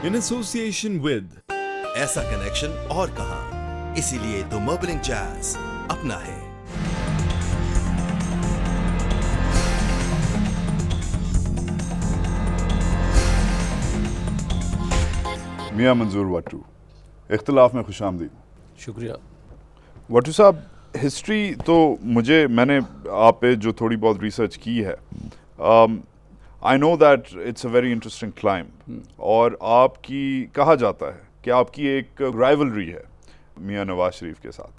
in association with ऐसा connection और कहां, इसीलिए तो मर्बलिंग जैज अपना है। मियां मंजूर वट्टू, इख्तिलाफ में खुशामदीद। शुक्रिया। वट्टू साहब, हिस्ट्री तो मैंने आप पे जो थोड़ी बहुत रिसर्च की है, I know that it's a very interesting climb, और आपकी कहा जाता है कि आपकी एक राइवलरी है मियां नवाज शरीफ के साथ।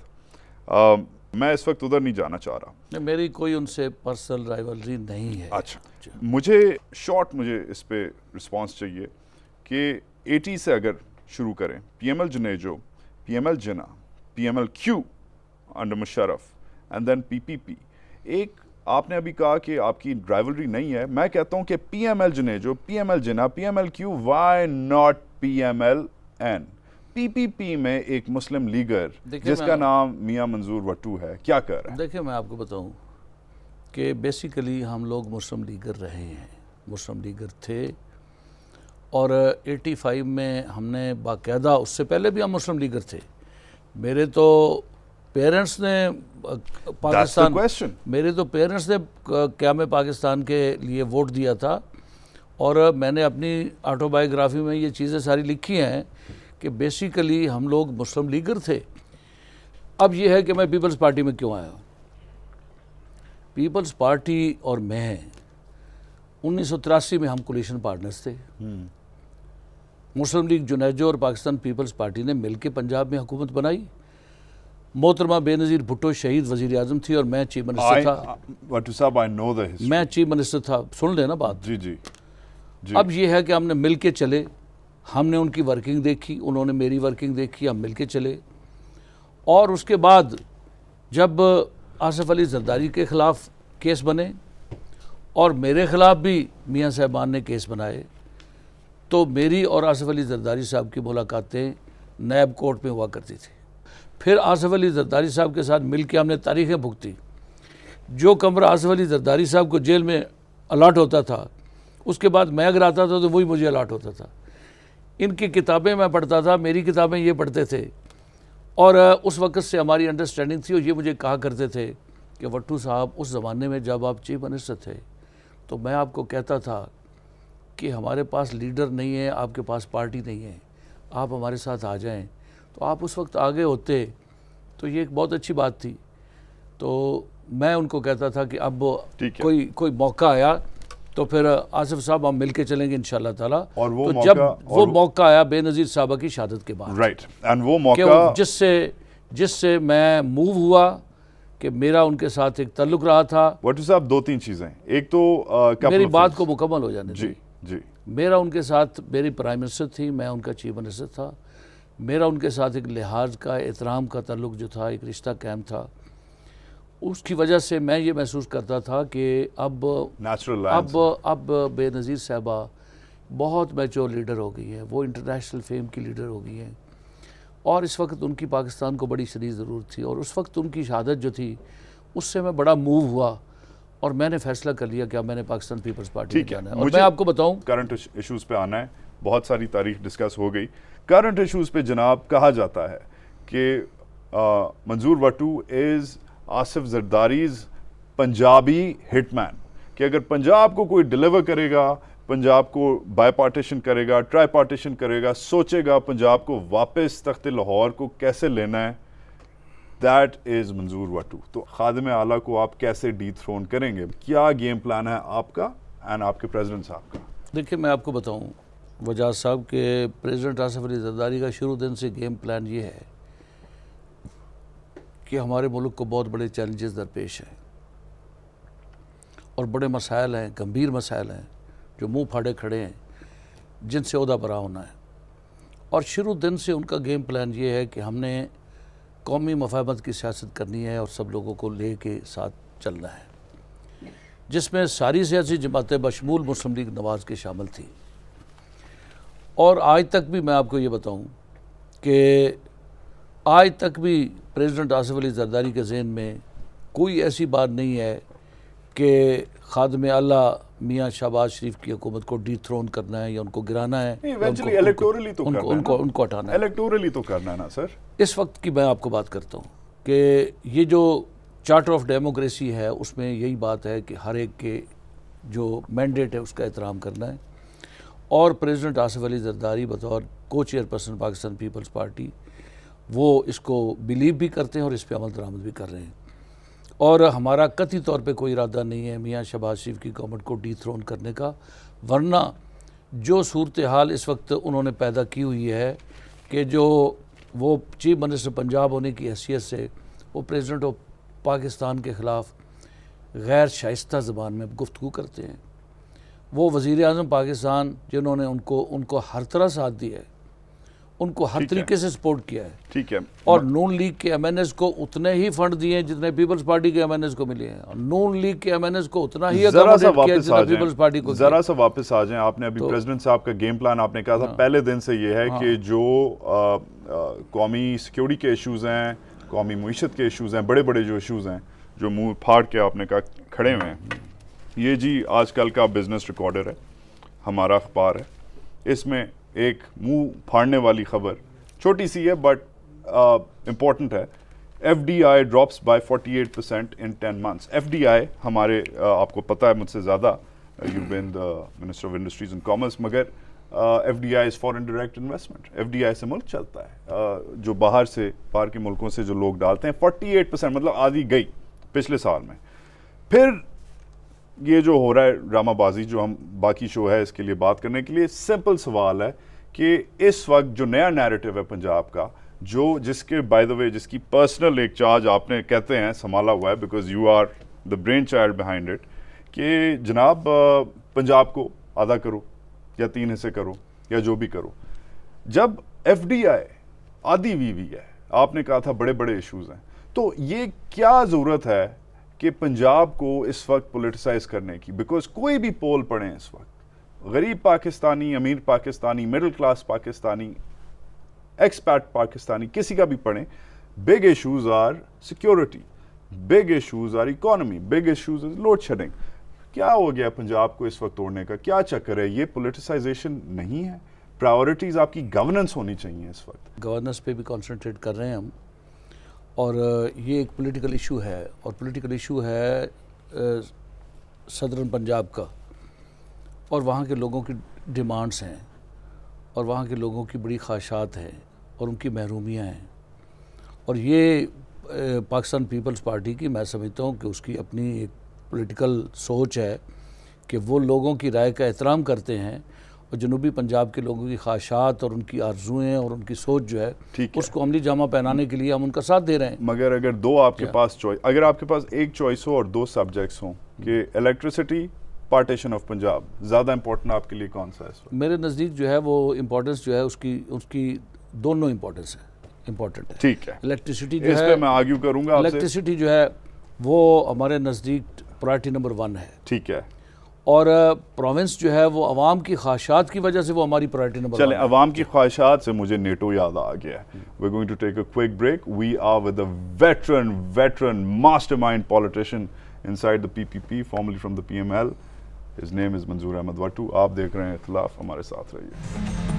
मैं इस वक्त उधर नहीं जाना चाह रहा। मेरी कोई उनसे पर्सनल राइवलरी नहीं है। अच्छा, मुझे इस पे रिस्पांस चाहिए कि 80 से अगर शुरू करें, PML Junejo, PML Jinnah, PML Q under Musharraf and then PPP। एक आपने अभी कहा कि आपकी राइवलरी नहीं है, मैं कहता हूं कि PML Junejo, PML Jinnah, PML Q, why not PMLN? PPP में एक मुस्लिम लीगर जिसका नाम मियां मंजूर वट्टू है, क्या कर रहा है? देखिए, मैं आपको बताऊं कि बेसिकली हम लोग मुस्लिम लीगर रहे हैं, मुस्लिम लीगर थे, और 85 में हमने बाकायदा, उससे पहले भी हम मुस्लिम लीगर थे। मेरे तो पेरेंट्स ने पाकिस्तान मेरे तो पेरेंट्स ने क़याम पाकिस्तान के लिए वोट दिया था, और मैंने अपनी ऑटोबायोग्राफी में ये चीज़ें सारी लिखी हैं कि बेसिकली हम लोग मुस्लिम लीगर थे। अब ये है कि मैं पीपल्स पार्टी में क्यों आया हूँ। पीपल्स पार्टी और मैं 1983 में हम कोलिशन पार्टनर्स थे। मुस्लिम लीग जुनेजो और पाकिस्तान पीपल्स पार्टी ने मिलकर पंजाब में हुकूमत बनाई। मोहतरमा बेनज़ीर भुट्टो शहीद वज़ीर आज़म थी और मैं चीफ मिनिस्टर था। वट्टू साहब, आई नो द हिस्ट्री। मैं चीफ मिनिस्टर था। सुन लेना बात। जी जी जी। अब ये है कि हमने मिल के चले, हमने उनकी वर्किंग देखी, उन्होंने मेरी वर्किंग देखी, हम मिल के चले। और उसके बाद जब आसिफ अली जरदारी के ख़िलाफ़ केस बने और मेरे ख़िलाफ़ भी मियां साहबान ने केस बनाए, तो मेरी और आसिफ अली जरदारी साहब की मुलाकातें नैब कोर्ट में हुआ करती थी। फिर आसिफ अली जरदारी साहब के साथ मिल के हमने तारीखें भुगती। जो कमरा आसिफ अली जरदारी साहब को जेल में अलाट होता था, उसके बाद मैं अगर आता था तो वही मुझे अलाट होता था। इनकी किताबें मैं पढ़ता था, मेरी किताबें ये पढ़ते थे, और उस वक़्त से हमारी अंडरस्टैंडिंग थी। और ये मुझे कहा करते थे कि वट्टू साहब, उस ज़माने में जब आप चीफ मिनिस्टर थे तो मैं आपको कहता था कि हमारे पास लीडर नहीं है, आपके पास पार्टी नहीं है, आप हमारे साथ आ जाएं। तो आप उस वक्त आगे होते तो ये एक बहुत अच्छी बात थी। तो मैं उनको कहता था कि अब कोई मौका आया तो फिर आसिफ साहब हम मिल के चलेंगे इंशाल्लाह ताला। और वो तो जब वो मौका आया बेनज़ीर साहबा की शहादत के बाद, राइट, एंड वो मौका जिससे मैं मूव हुआ कि मेरा उनके साथ एक ताल्लुक रहा था। वट्टू साहब, 2-3 चीज़ें। एक तो मेरी बात को मुकम्मल हो जाने जी जी। मेरा उनके साथ, मेरी प्राइम मिनिस्टर थी, मैं उनका चीफ मिनिस्टर था। मेरा उनके साथ एक लिहाज का, एहतराम का ताल्लुक जो था, एक रिश्ता कायम था। उसकी वजह से मैं ये महसूस करता था कि अब बेनज़ीर साहबा बहुत मैच्योर लीडर हो गई है, वो इंटरनेशनल फेम की लीडर हो गई हैं, और इस वक्त उनकी पाकिस्तान को बड़ी शदीद ज़रूरत थी। और उस वक्त उनकी शहादत जो थी, उससे मैं बड़ा मूव हुआ और मैंने फैसला कर लिया कि अब मैंने पाकिस्तान पीपल्स पार्टी में जाना है। और मैं आपको बताऊं, करंट इश्यूज़ पे आना है। बहुत सारी तारीख डिस्कस हो गई। करंट इश्यूज़ पे जनाब, कहा जाता है कि मंजूर वट्टू इज़ आसिफ जरदारीज पंजाबी हिटमैन, कि अगर पंजाब को कोई डिलीवर करेगा, पंजाब को बाई पार्टीशन करेगा, ट्राई पार्टीशन करेगा, सोचेगा पंजाब को वापस तख्त लाहौर को कैसे लेना है, दैट इज़ मंजूर वट्टू। तो खादिम आला को आप कैसे डीथ्रोन करेंगे? क्या गेम प्लान है आपका एंड आपके प्रेसिडेंट साहब का? देखिए, मैं आपको बताऊं, वजाद साहब के प्रेसिडेंट आसिफ अली जरदारी का शुरू दिन से गेम प्लान ये है कि हमारे मुल्क को बहुत बड़े चैलेंजेस दरपेश हैं और बड़े मसाइल हैं, गंभीर मसाइल हैं जो मुंह फाड़े खड़े हैं, जिनसे ओहदा बरा होना है। और शुरू दिन से उनका गेम प्लान ये है कि हमने कौमी मफाहमत की सियासत करनी है और सब लोगों को ले के साथ चलना है, जिसमें सारी सियासी जमातें बशमूल मुस्लिम लीग नवाज़ के शामिल थी। और आज तक भी मैं आपको ये बताऊं कि आज तक भी प्रेसिडेंट आसिफ अली जरदारी के ज़हन में कोई ऐसी बात नहीं है कि खादिम अल्लाह میاں شہباز شریف کی حکومت کو ڈی تھرون کرنا ہے یا ان کو گرانا ہے, ایونچولی الیکٹورلی تو کرنا ہے, ان کو ہٹانا ہے. الیکٹورلی تو کرنا ہے نا سر. اس وقت کی میں آپ کو بات کرتا ہوں کہ یہ جو چارٹر آف ڈیموکریسی ہے اس میں یہی بات ہے کہ ہر ایک کے جو مینڈیٹ ہے اس کا احترام کرنا ہے, اور پریزیڈنٹ آصف علی زرداری بطور کو chairperson Pakistan Peoples Party وہ اس کو بلیو بھی کرتے ہیں اور اس پہ عمل درآمد بھی کر رہے ہیں. اور ہمارا قطعی طور پہ کوئی ارادہ نہیں ہے میاں شہباز شریف کی گورنمنٹ کو ڈی تھرون کرنے کا, ورنہ جو صورتحال اس وقت انہوں نے پیدا کی ہوئی ہے کہ جو وہ چیف منسٹر پنجاب ہونے کی حیثیت سے وہ پریزیڈنٹ آف پاکستان کے خلاف غیر شائستہ زبان میں گفتگو کرتے ہیں. وہ وزیر اعظم پاکستان جنہوں نے ان کو ہر طرح ساتھ دیا ہے, ان کو ہر طریقے سے سپورٹ کیا ہے, ٹھیک ہے, اور نون لیگ کے ایم این ایز کو اتنے ہی فنڈ دیے ہیں جتنے پیپلز پارٹی کے ایم این ایز کو ملے ہیں, اور نون لیگ کے ایم این ایز کو اتنا ہی اکاموڈیٹ کیا جتنا پیپلز پارٹی کو. ذرا سا واپس آ جائیں, آپ نے ابھی پریزیڈنٹ صاحب کا گیم پلان آپ نے کہا تھا پہلے دن سے یہ ہے کہ جو قومی سیکیورٹی کے ایشوز ہیں, قومی معیشت کے ایشوز ہیں, بڑے بڑے جو ایشوز ہیں جو منہ پھاڑ کے آپ نے کہا کھڑے ہوئے ہیں, یہ جی آج کل کا بزنس ریکارڈر ہے, ہمارا اخبار ہے, اس میں ایک منہ پھاڑنے والی خبر چھوٹی سی ہے بٹ امپورٹنٹ ہے. F D I drops by 48% in 10 months. F D I ہمارے آپ کو پتہ ہے مجھ سے زیادہ, you been the minister of industries and commerce, مگر F D I is foreign direct investment. F D I سے ملک چلتا ہے, جو باہر کے ملکوں سے جو لوگ ڈالتے ہیں 48%, مطلب آدھی گئی پچھلے سال میں. پھر یہ جو ہو رہا ہے ڈرامہ بازی جو ہم باقی شو ہے اس کے لیے بات کرنے کے لیے, سمپل سوال ہے کہ اس وقت جو نیا نیریٹو ہے پنجاب کا, جو جس کے بائی دا وے جس کی پرسنل ایک چارج آپ نے کہتے ہیں سنبھالا ہوا ہے, because you are the brain child behind it, کہ جناب پنجاب کو آدھا کرو یا 3 حصے کرو یا جو بھی کرو. جب ایف ڈی آئی آدھی وی وی ہے, آپ نے کہا تھا بڑے بڑے ایشوز ہیں, تو یہ کیا ضرورت ہے کہ پنجاب کو اس وقت پولیٹیسائز کرنے کی؟ بیکاز کوئی بھی پول پڑھیں اس وقت, غریب پاکستانی, امیر Pakistani, middle class Pakistani, expat Pakistani, کسی کا بھی پڑھیں, big issues are security, big issues are economy, big issues is load shedding. کیا ہو گیا پنجاب کو اس وقت توڑنے کا؟ کیا چکر ہے؟ یہ پولیٹیسائزیشن نہیں ہے؟ پرائیورٹیز آپ کی گورننس ہونی چاہیے اس وقت. گورننس پہ بھی کانسنٹریٹ کر رہے ہیں ہم, اور یہ ایک پولیٹیکل ایشو ہے, اور پولیٹیکل ایشو ہے صدرن پنجاب کا, اور وہاں کے لوگوں کی ڈیمانڈز ہیں, اور وہاں کے لوگوں کی بڑی خواہشات ہیں, اور ان کی محرومیاں ہیں. اور یہ پاکستان پیپلز پارٹی کی میں سمجھتا ہوں کہ اس کی اپنی ایک پولیٹیکل سوچ ہے کہ وہ لوگوں کی رائے کا احترام کرتے ہیں, اور جنوبی پنجاب کے لوگوں کی خواہشات اور ان کی آرزوئیں اور ان کی سوچ جو ہے اس کو عملی جامہ پہنانے کے لیے ہم ان کا ساتھ دے رہے ہیں. مگر اگر دو آپ کے پاس چوائس, اگر آپ کے پاس ایک چوائس ہو اور 2 سبجیکٹس ہوں کہ الیکٹریسٹی, پارٹیشن آف پنجاب, زیادہ امپورٹنٹ آپ کے لیے کون سا ہے؟ میرے نزدیک جو ہے وہ امپورٹنس جو ہے اس کی دونوں امپورٹنس ہے, امپورٹنٹ ہے. ٹھیک ہے, الیکٹریسٹی جو اس ہے, پہ میں آرگیو کروں گا آپ سے. الیکٹریسٹی جو ہے وہ ہمارے نزدیک پرائرٹی نمبر 1 ہے. ٹھیک ہے, اور پروونس جو ہے وہ عوام کی خواہشات کی وجہ سے وہ ہماری پرائرٹی نمبر 1 ہے. چلیں, عوام کی خواہشات سے مجھے نیٹو یاد آ گیا. We're going to take a quick break. We are with a veteran mastermind politician inside the PPP, formerly from the PML. His name is منظور احمد وٹو. آپ دیکھ رہے ہیں اختلاف, ہمارے ساتھ رہیے.